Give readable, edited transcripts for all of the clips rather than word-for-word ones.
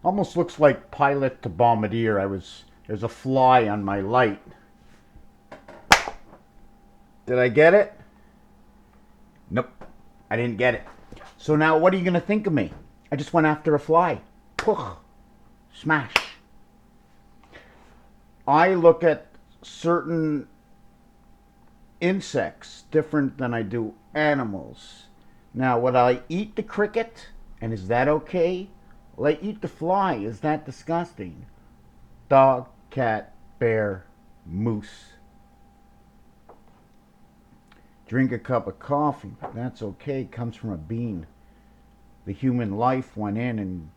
Almost looks like pilot to bombardier. There's a fly on my light. Did I get it? Nope, I didn't get it. So now what are you going to think of me? I just went after a fly. Poof. Smash. I look at certain insects different than I do animals. Now, would I eat the cricket? And is that okay? Will I eat the fly? Is that disgusting? Dog, cat, bear, moose. Drink a cup of coffee. That's okay. It comes from a bean. The human life went in and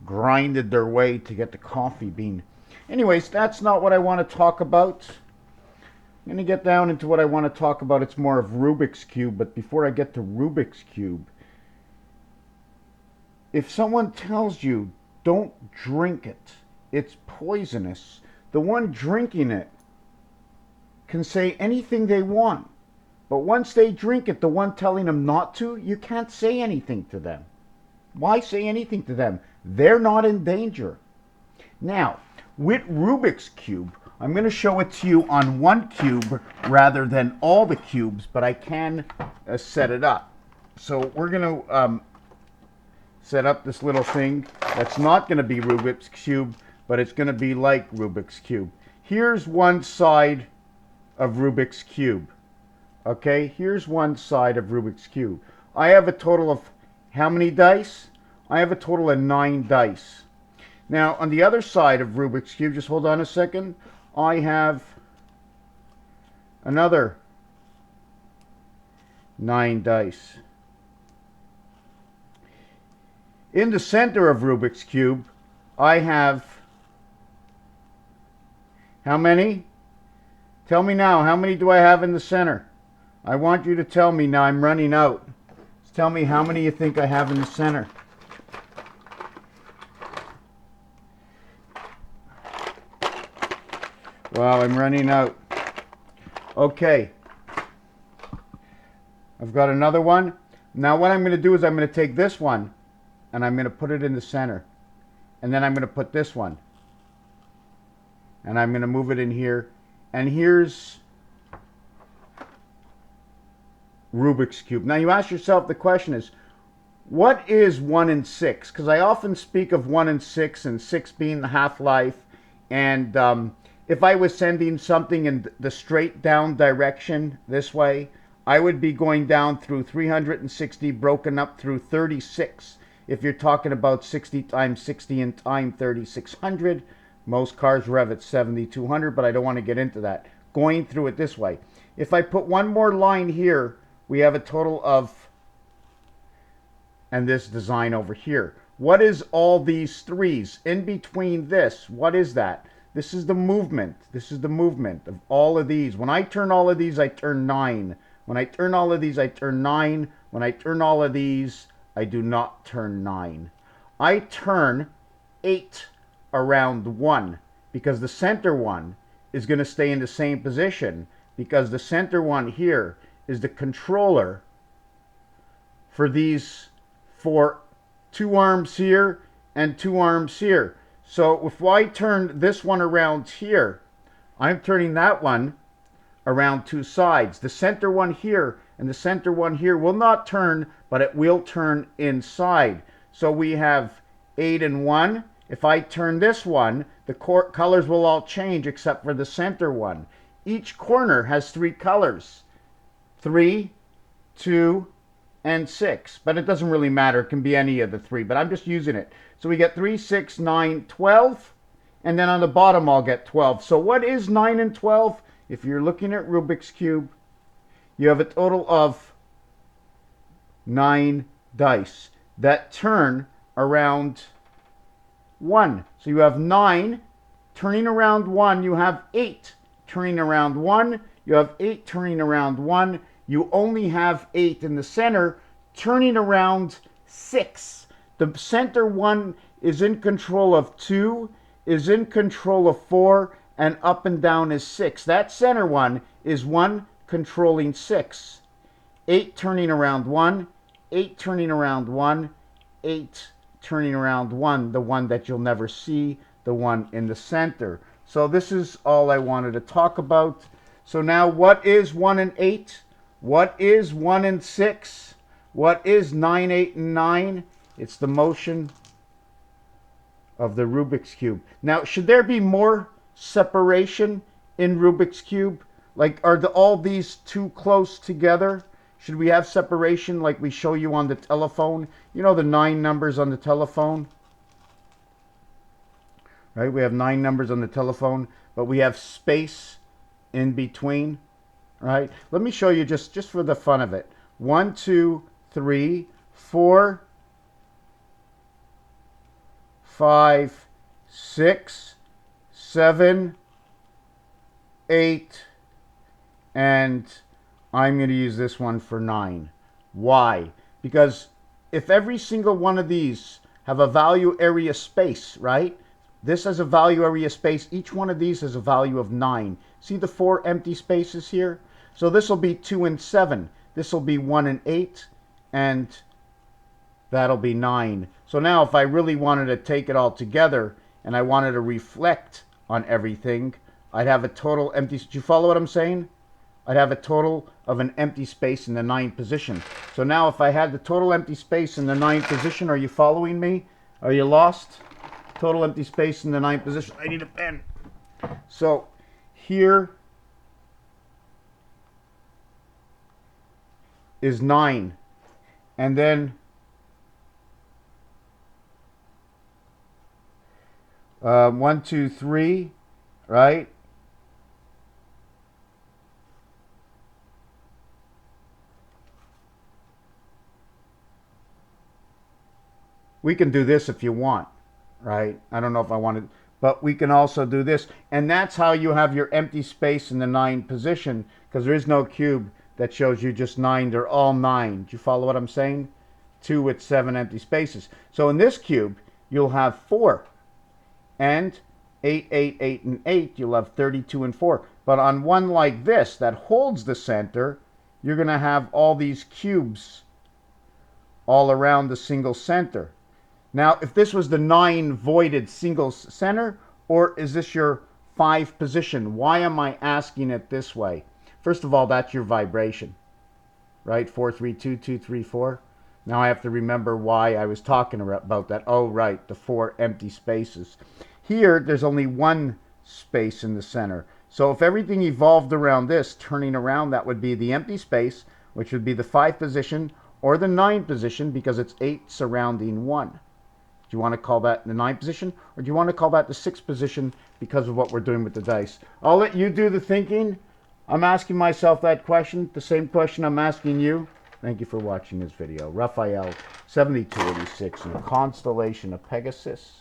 grinded their way to get the coffee bean. Anyways, that's not what I want to talk about. I'm going to get down into what I want to talk about. It's more of Rubik's Cube. But before I get to Rubik's Cube, if someone tells you, don't drink it, it's poisonous, the one drinking it can say anything they want. But once they drink it, the one telling them not to, you can't say anything to them. Why say anything to them? They're not in danger. Now, with Rubik's Cube, I'm going to show it to you on one cube rather than all the cubes, but I can set it up. So we're going to set up this little thing that's not going to be Rubik's Cube, but it's going to be like Rubik's Cube. Here's one side of Rubik's Cube. Okay, here's one side of Rubik's Cube. I have a total of how many dice? I have a total of 9 dice. Now, on the other side of Rubik's Cube, just hold on a second, I have another 9 dice. In the center of Rubik's Cube, I have how many? Tell me now, how many do I have in the center? I want you to tell me now. I'm running out. Just tell me how many you think I have in the center. Well, I'm running out. Okay. I've got another one. Now what I'm going to do is I'm going to take this one and I'm going to put it in the center. And then I'm going to put this one. And I'm going to move it in here. And here's Rubik's Cube. Now you ask yourself, the question is, what is 1 and 6? Because I often speak of 1 and 6 being the half-life. And if I was sending something in the straight down direction this way, I would be going down through 360 broken up through 36. If you're talking about 60 times 60 and time 3600, most cars rev at 7200, but I don't want to get into that. Going through it this way. If I put one more line here, we have a total of, and this design over here. What is all these threes? In between this, what is that? This is the movement. This is the movement of all of these. When I turn all of these, I turn 9. When I turn all of these, I turn 9. When I turn all of these, I do not turn 9. I turn 8 around 1 because the center one is going to stay in the same position because the center one here is the controller for these 2 arms here and 2 arms here. So if I turn this one around here, I'm turning that one around 2 sides. The center one here and the center one here will not turn, but it will turn inside. So we have 8 and 1. If I turn this one, the colors will all change except for the center one. Each corner has 3 colors. 3, 2, and 6. But it doesn't really matter. It can be any of the 3, but I'm just using it. So we get 3, 6, 9, 12. And then on the bottom I'll get 12. So what is 9 and 12? If you're looking at Rubik's Cube, you have a total of 9 dice that turn around 1. So you have 9 turning around 1. You have 8 turning around 1. You have 8 turning around 1. You only have 8 in the center turning around 6. The center one is in control of 2, is in control of 4, and up and down is 6. That center one is 1 controlling 6. 8 turning around 1, 8 turning around 1, 8 turning around 1, the one that you'll never see, the one in the center. So this is all I wanted to talk about. So now, what is 1 and 8? What is 1 and 6? What is 9, 8, and 9? It's the motion of the Rubik's Cube. Now, should there be more separation in Rubik's Cube? Like, are all these too close together? Should we have separation like we show you on the telephone? You know the 9 numbers on the telephone? Right? We have 9 numbers on the telephone, but we have space in between. Right? Let me show you just for the fun of it. 1, 2, 3, 4, 5, 6, 7, 8, and I'm going to use this one for 9. Why? Because if every single one of these have a value area space, right? This has a value area space. Each one of these has a value of 9. See the 4 empty spaces here? So this will be 2 and 7. This will be 1 and 8. And that'll be 9. So now if I really wanted to take it all together and I wanted to reflect on everything, I'd have a total empty... Do you follow what I'm saying? I'd have a total of an empty space in the 9th position. So now if I had the total empty space in the 9th position, are you following me? Are you lost? Total empty space in the 9th position. I need a pen. So here is 9. And then 1, 2, 3, right? We can do this if you want, right? I don't know if I wanted, but we can also do this. And that's how you have your empty space in the 9 position, because there is no cube that shows you just 9. They're all 9. Do you follow what I'm saying? 2 with 7 empty spaces. So in this cube, you'll have 4. And 8, 8, 8, and 8, you'll have 32 and 4. But on one like this that holds the center, you're going to have all these cubes all around the single center. Now, if this was the 9 voided single center, or is this your 5 position? Why am I asking it this way? First of all, that's your vibration, right? 4, 3, 2, 2, 3, 4. Now I have to remember why I was talking about that. Oh, right, the 4 empty spaces. Here, there's only 1 space in the center. So if everything evolved around this, turning around, that would be the empty space, which would be the 5 position, or the 9 position, because it's 8 surrounding 1. Do you want to call that the 9th position, or do you want to call that the 6th position because of what we're doing with the dice? I'll let you do the thinking. I'm asking myself that question, the same question I'm asking you. Thank you for watching this video. Raphael 7286 in the constellation of Pegasus.